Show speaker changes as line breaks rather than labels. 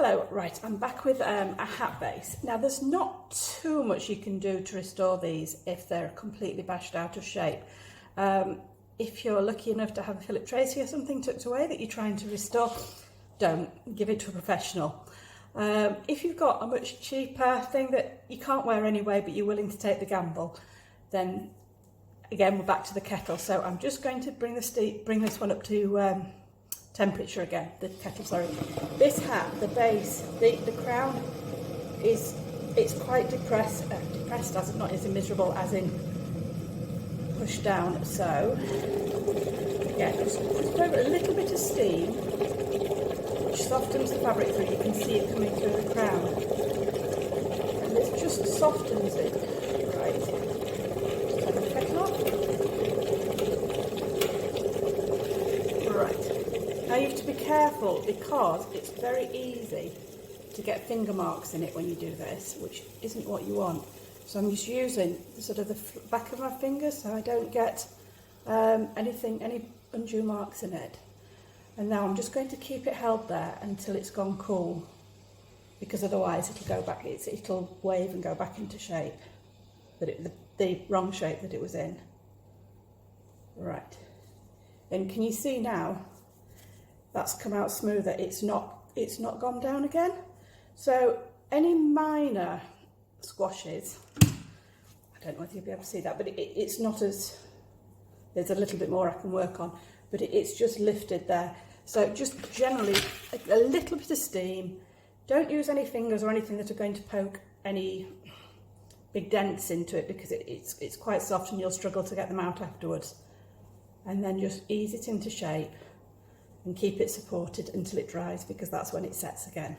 Hello, right, I'm back with a hat base. Now there's not too much you can do to restore these if they're completely bashed out of shape. If you're lucky enough to have a Philip Tracy or something tucked away that you're trying to restore, don't give it to a professional. If you've got a much cheaper thing that you can't wear anyway but you're willing to take the gamble, then again we're back to the kettle. So I'm just going to bring this one up to temperature again, the kettle, sorry. This hat, the base, the crown it's quite depressed as not as in miserable as in pushed down. So yeah, just over a little bit of steam, which softens the fabric through. You can see it coming through the crown, and this just softens it. Right, just turn the kettle off. Right, now you have to be careful because it's very easy to get finger marks in it when you do this, which isn't what you want. So I'm just using sort of the back of my fingers so I don't get any undue marks in it. And now I'm just going to keep it held there until it's gone cool, because otherwise it'll go back, it'll wave and go back into shape, the wrong shape that it was in. Right, and can you see now that's come out smoother? It's not gone down again. So any minor squashes, I don't know if you'll be able to see that, but it's not as, there's a little bit more I can work on, but it's just lifted there. So just generally a little bit of steam. Don't use any fingers or anything that are going to poke any big dents into it, because it's quite soft and you'll struggle to get them out afterwards. And then just ease it into shape and keep it supported until it dries, because that's when it sets again.